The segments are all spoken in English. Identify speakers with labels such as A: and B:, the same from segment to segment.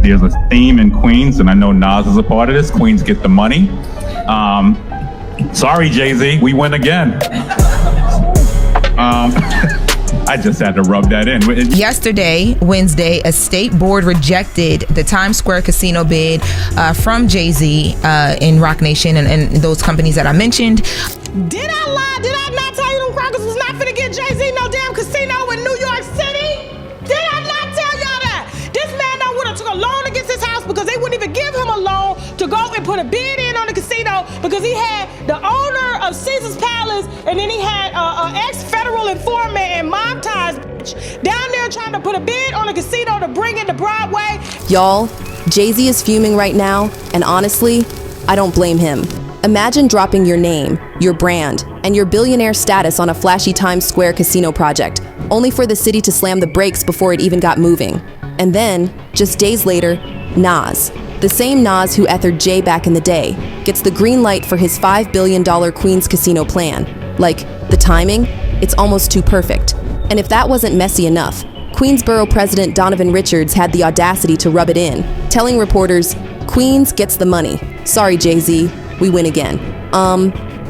A: there's a theme in Queens, and I know Nas is a part of this. Queens get the money. Sorry, Jay-Z, we win again. I just had to rub that in.
B: Yesterday, Wednesday, a state board rejected the Times Square casino bid from Jay-Z in Roc Nation and those companies that I mentioned.
C: Did I lie? Did I not tell you them crackers was not finna get Jay-Z no damn casino in New York City? Did I not tell y'all that? This man done would've took a loan against his house because they wouldn't even give him a loan to go and put a bid in on the casino because he had the owner of Caesar's Palace and then he had an ex-federal informant and mob ties down there trying to put a bid on a casino to bring it to Broadway.
D: Y'all, Jay-Z is fuming right now, and honestly, I don't blame him. Imagine dropping your name, your brand, and your billionaire status on a flashy Times Square casino project, only for the city to slam the brakes before it even got moving. And then, just days later, Nas, the same Nas who ethered Jay back in the day, gets the green light for his $5 billion Queens casino plan. Like, the timing? It's almost too perfect. And if that wasn't messy enough, Queens Borough President Donovan Richards had the audacity to rub it in, telling reporters, "Queens gets the money. Sorry, Jay-Z, we win again."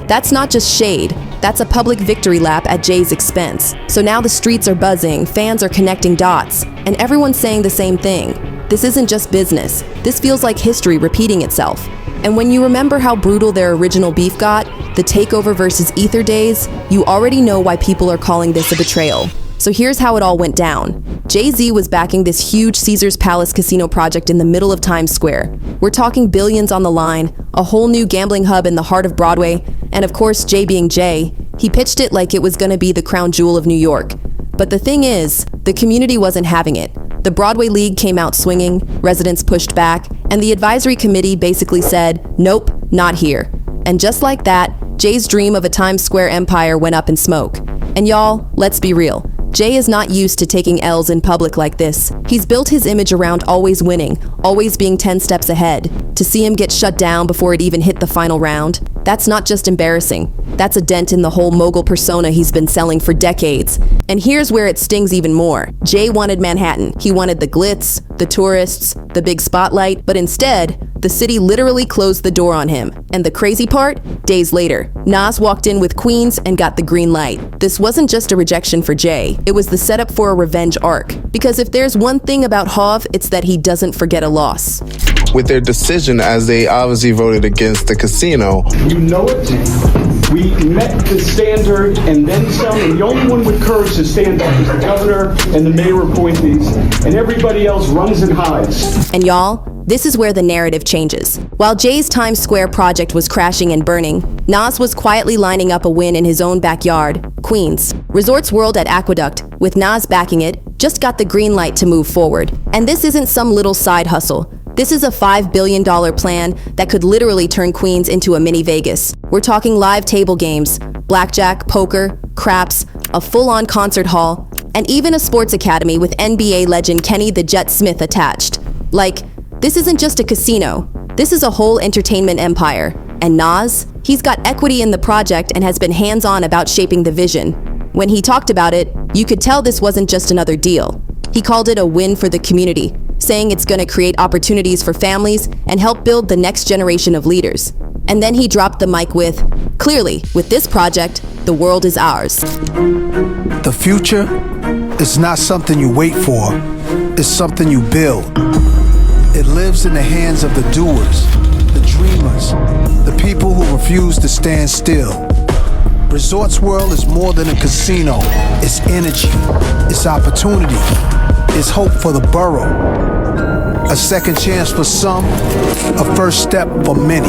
D: That's not just shade. That's a public victory lap at Jay's expense. So now the streets are buzzing, fans are connecting dots, and everyone's saying the same thing. This isn't just business. This feels like history repeating itself. And when you remember how brutal their original beef got, the Takeover versus Ether days, you already know why people are calling this a betrayal. So here's how it all went down. Jay-Z was backing this huge Caesar's Palace casino project in the middle of Times Square. We're talking billions on the line, a whole new gambling hub in the heart of Broadway, and of course, Jay being Jay, he pitched it like it was gonna be the crown jewel of New York. But the thing is, the community wasn't having it. The Broadway League came out swinging, residents pushed back, and the advisory committee basically said, nope, not here. And just like that, Jay's dream of a Times Square empire went up in smoke. And y'all, let's be real. Jay is not used to taking L's in public like this. He's built his image around always winning, always being 10 steps ahead. To see him get shut down before it even hit the final round, that's not just embarrassing. That's a dent in the whole mogul persona he's been selling for decades. And here's where it stings even more. Jay wanted Manhattan. He wanted the glitz, the tourists, the big spotlight, but instead, the city literally closed the door on him. And the crazy part? Days later, Nas walked in with Queens and got the green light. This wasn't just a rejection for Jay. It was the setup for a revenge arc. Because if there's one thing about Hov, it's that he doesn't forget a loss.
E: With their decision, as they obviously voted against the casino.
F: You know it. We met the standard and then some, and the only one with courage to stand up is the governor and the mayor appointees, and everybody else runs and hides.
D: And y'all, this is where the narrative changes. While Jay's Times Square project was crashing and burning, Nas was quietly lining up a win in his own backyard, Queens. Resorts World at Aqueduct, with Nas backing it, just got the green light to move forward. And this isn't some little side hustle. This is a $5 billion plan that could literally turn Queens into a mini Vegas. We're talking live table games, blackjack, poker, craps, a full-on concert hall, and even a sports academy with NBA legend Kenny the Jet Smith attached. Like, this isn't just a casino. This is a whole entertainment empire. And Nas, he's got equity in the project and has been hands-on about shaping the vision. When he talked about it, you could tell this wasn't just another deal. He called it a win for the community, saying it's going to create opportunities for families and help build the next generation of leaders. And then he dropped the mic with, clearly, with this project, the world is ours.
G: The future is not something you wait for, it's something you build. It lives in the hands of the doers, the dreamers, the people who refuse to stand still. Resorts World is more than a casino. It's energy, it's opportunity, it's hope for the borough. A second chance for some, a first step for many.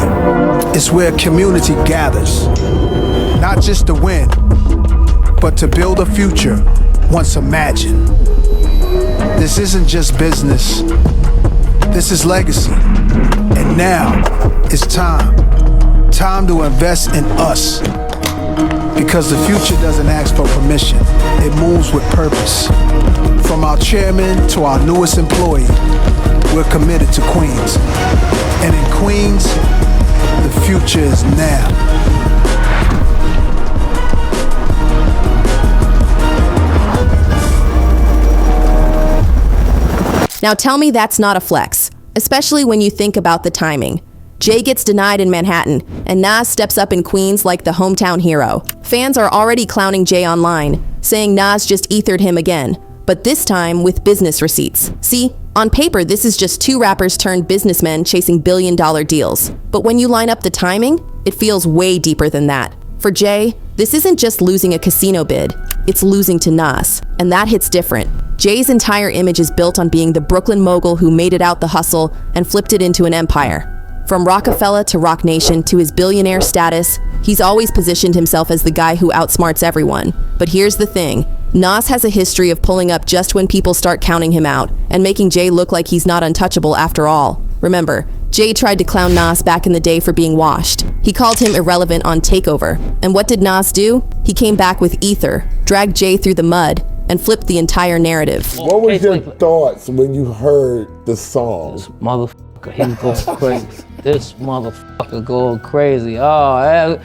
G: It's where community gathers, not just to win, but to build a future once imagined. This isn't just business, this is legacy. And now, it's time to invest in us. Because the future doesn't ask for permission, it moves with purpose. From our chairman to our newest employee, we're committed to Queens. And in Queens, the future is now.
D: Now tell me that's not a flex. especially when you think about the timing. Jay gets denied in Manhattan, and Nas steps up in Queens like the hometown hero. Fans are already clowning Jay online, saying Nas just ethered him again, but this time with business receipts. See, on paper, this is just two rappers turned businessmen chasing billion-dollar deals. But when you line up the timing, it feels way deeper than that. For Jay, this isn't just losing a casino bid, it's losing to Nas, and that hits different. Jay's entire image is built on being the Brooklyn mogul who made it out the hustle and flipped it into an empire. From Rockefeller to Roc Nation to his billionaire status, he's always positioned himself as the guy who outsmarts everyone. But here's the thing, Nas has a history of pulling up just when people start counting him out and making Jay look like he's not untouchable after all. Remember, Jay tried to clown Nas back in the day for being washed. He called him irrelevant on Takeover. And what did Nas do? He came back with ether, dragged Jay through the mud, and flipped the entire narrative.
H: What was your thoughts when you heard the song?
I: This motherfucker, he's going crazy. This motherfucker going crazy. Oh,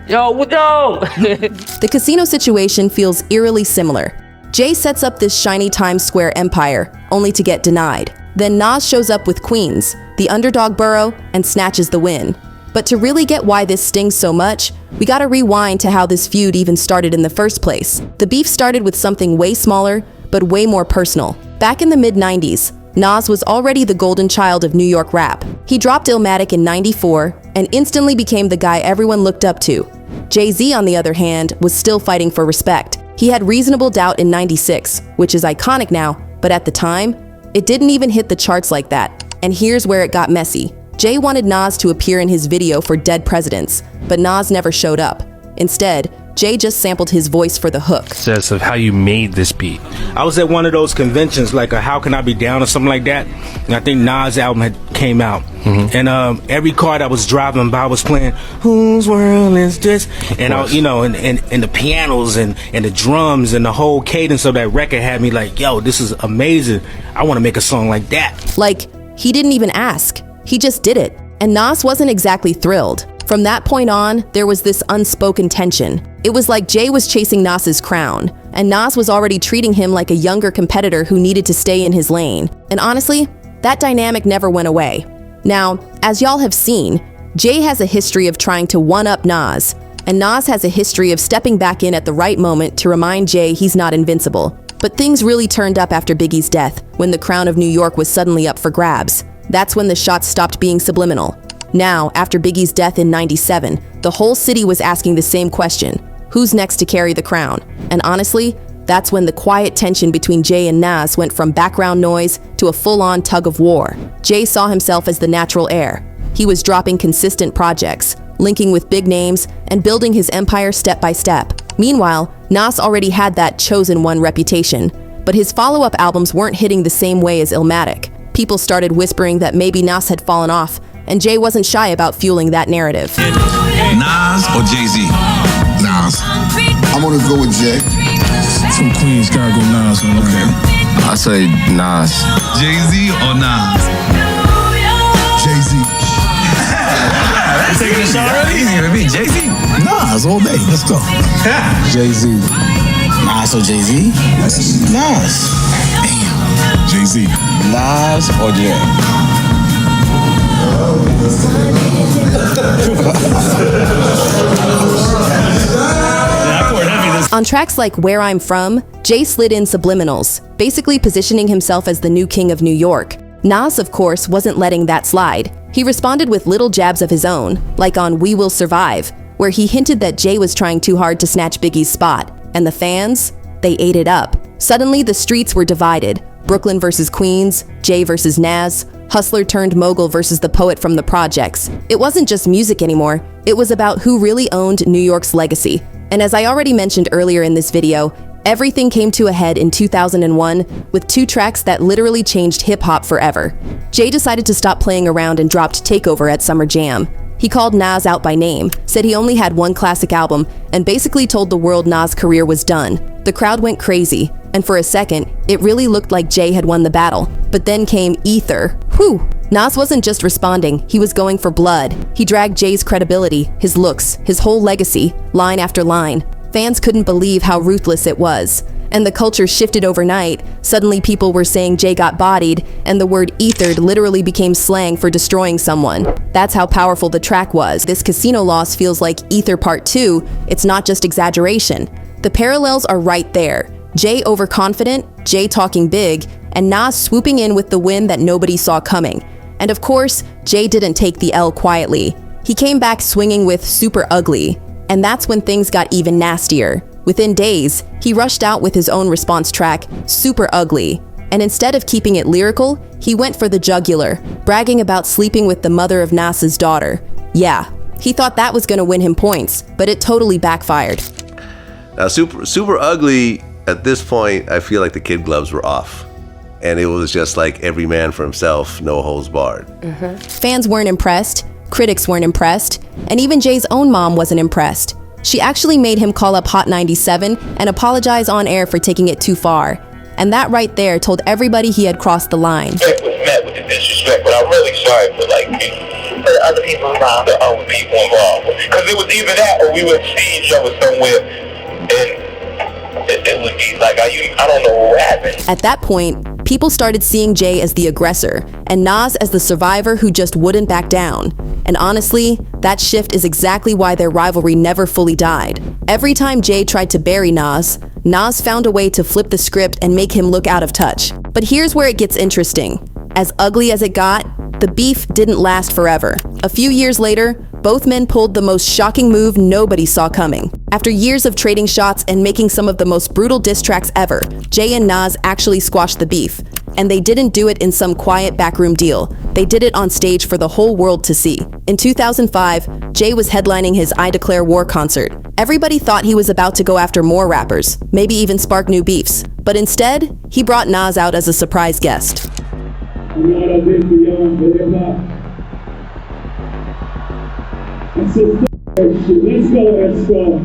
I: yo.
D: The casino situation feels eerily similar. Jay sets up this shiny Times Square empire, only to get denied. Then Nas shows up with Queens, the underdog borough, and snatches the win. But to really get why this stings so much, we gotta rewind to how this feud even started in the first place. The beef started with something way smaller, but way more personal. Back in the mid-90s, Nas was already the golden child of New York rap. He dropped Illmatic in '94 and instantly became the guy everyone looked up to. Jay-Z, on the other hand, was still fighting for respect. He had Reasonable Doubt in '96, which is iconic now, but at the time, it didn't even hit the charts like that. And here's where it got messy. Jay wanted Nas to appear in his video for Dead Presidents, but Nas never showed up. Instead, Jay just sampled his voice for the hook.
J: Says of how you made this beat.
K: I was at one of those conventions, like a How Can I Be Down or something like that, and I think Nas' album had came out. And every car that was driving by was playing Whose World Is This? And I, you know, and the pianos and the drums and the whole cadence of that record had me like, yo, this is amazing. I want to make a song like that.
D: Like, he didn't even ask. He just did it. And Nas wasn't exactly thrilled. From that point on, there was this unspoken tension. It was like Jay was chasing Nas's crown, and Nas was already treating him like a younger competitor who needed to stay in his lane. And honestly, that dynamic never went away. Now, as y'all have seen, Jay has a history of trying to one-up Nas, and Nas has a history of stepping back in at the right moment to remind Jay he's not invincible. But things really turned up after Biggie's death, when the crown of New York was suddenly up for grabs. That's when the shots stopped being subliminal. Now, after Biggie's death in '97, the whole city was asking the same question: who's next to carry the crown? And honestly, that's when the quiet tension between Jay and Nas went from background noise to a full-on tug of war. Jay saw himself as the natural heir. He was dropping consistent projects, linking with big names, and building his empire step by step. Meanwhile, Nas already had that chosen one reputation, but his follow-up albums weren't hitting the same way as Illmatic. People started whispering that maybe Nas had fallen off, and Jay wasn't shy about fueling that narrative.
L: Nas or Jay-Z?
M: Nas. I'm gonna go with Jay.
L: From Queens, gotta go Nas, man. Okay. I say Nas. Jay-Z or Nas?
M: Jay-Z.
L: You taking a shot already? Easy to me. Jay-Z.
M: Nas all day. Let's go.
L: Jay-Z.
M: Nas or Jay-Z? Nas. Damn.
L: Jay-Z.
M: Nas or Jay?
D: On tracks like Where I'm From, Jay slid in subliminals, basically positioning himself as the new king of New York. Nas, of course, wasn't letting that slide. He responded with little jabs of his own, like on We Will Survive, where he hinted that Jay was trying too hard to snatch Biggie's spot. And the fans? They ate it up. Suddenly, the streets were divided. Brooklyn versus Queens, Jay versus Nas, hustler turned mogul versus the poet from the projects. It wasn't just music anymore, it was about who really owned New York's legacy. And as I already mentioned earlier in this video, everything came to a head in 2001 with two tracks that literally changed hip-hop forever. Jay decided to stop playing around and dropped Takeover at Summer Jam. He called Nas out by name, said he only had one classic album, and basically told the world Nas' career was done. The crowd went crazy, and for a second, it really looked like Jay had won the battle. But then came Ether. Whew! Nas wasn't just responding, he was going for blood. He dragged Jay's credibility, his looks, his whole legacy, line after line. Fans couldn't believe how ruthless it was. And the culture shifted overnight. Suddenly people were saying Jay got bodied, and the word ethered literally became slang for destroying someone. That's how powerful the track was. This casino loss feels like Ether Part 2. It's not just exaggeration. The parallels are right there. Jay overconfident, Jay talking big, and Nas swooping in with the win that nobody saw coming. And of course, Jay didn't take the L quietly. He came back swinging with Super Ugly. And that's when things got even nastier. Within days, he rushed out with his own response track, Super Ugly. And instead of keeping it lyrical, he went for the jugular, bragging about sleeping with the mother of Nas's daughter. Yeah, he thought that was gonna win him points, but it totally backfired.
N: Now, Super Ugly, at this point, I feel like the kid gloves were off. And it was just like every man for himself, no holds barred.
D: Fans weren't impressed, critics weren't impressed, and even Jay's own mom wasn't impressed. She actually made him call up Hot 97 and apologize on air for taking it too far. And that right there told everybody he had crossed the line.
O: It was met with the disrespect, but I'm really sorry for for the other people involved. The other people involved. Because it was either that or we would see each other somewhere and it would be like, I don't know what happened.
D: At that point, people started seeing Jay as the aggressor and Nas as the survivor who just wouldn't back down. And honestly, that shift is exactly why their rivalry never fully died. Every time Jay tried to bury Nas, Nas found a way to flip the script and make him look out of touch. But here's where it gets interesting. As ugly as it got, the beef didn't last forever. A few years later, both men pulled the most shocking move nobody saw coming. After years of trading shots and making some of the most brutal diss tracks ever, Jay and Nas actually squashed the beef. And they didn't do it in some quiet backroom deal. They did it on stage for the whole world to see. In 2005, Jay was headlining his I Declare War concert. Everybody thought he was about to go after more rappers, maybe even spark new beefs. But instead, he brought Nas out as a surprise guest.
F: Let's go.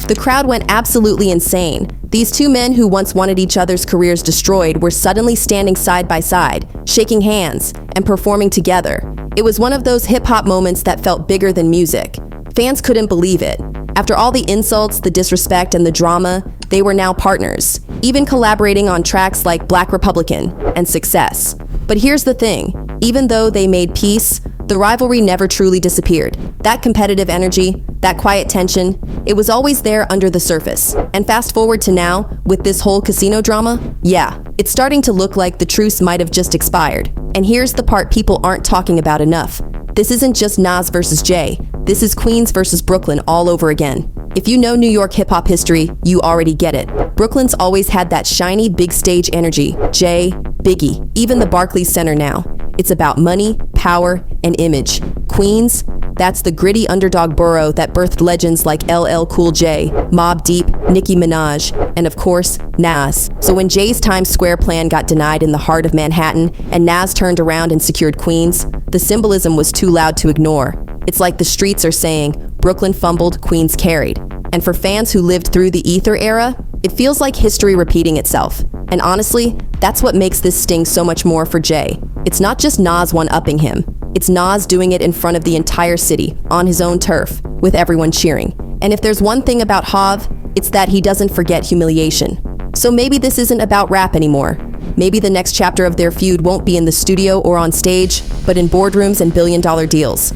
D: The crowd went absolutely insane. These two men who once wanted each other's careers destroyed were suddenly standing side by side, shaking hands, and performing together. It was one of those hip-hop moments that felt bigger than music. Fans couldn't believe it. After all the insults, the disrespect, and the drama, they were now partners, even collaborating on tracks like Black Republican and Success. But here's the thing, even though they made peace, the rivalry never truly disappeared. That competitive energy, that quiet tension, it was always there under the surface. And fast forward to now, with this whole casino drama, yeah, it's starting to look like the truce might have just expired. And here's the part people aren't talking about enough. This isn't just Nas versus Jay. This is Queens versus Brooklyn all over again. If you know New York hip-hop history, you already get it. Brooklyn's always had that shiny, big stage energy. Jay, Biggie, even the Barclays Center now. It's about money, power, and image. Queens, that's the gritty underdog borough that birthed legends like LL Cool J, Mobb Deep, Nicki Minaj, and of course, Nas. So when Jay's Times Square plan got denied in the heart of Manhattan and Nas turned around and secured Queens, the symbolism was too loud to ignore. It's like the streets are saying, Brooklyn fumbled, Queens carried. And for fans who lived through the Ether era, it feels like history repeating itself. And honestly, that's what makes this sting so much more for Jay. It's not just Nas one-upping him. It's Nas doing it in front of the entire city, on his own turf, with everyone cheering. And if there's one thing about Hav, it's that he doesn't forget humiliation. So maybe this isn't about rap anymore. Maybe the next chapter of their feud won't be in the studio or on stage, but in boardrooms and billion-dollar deals.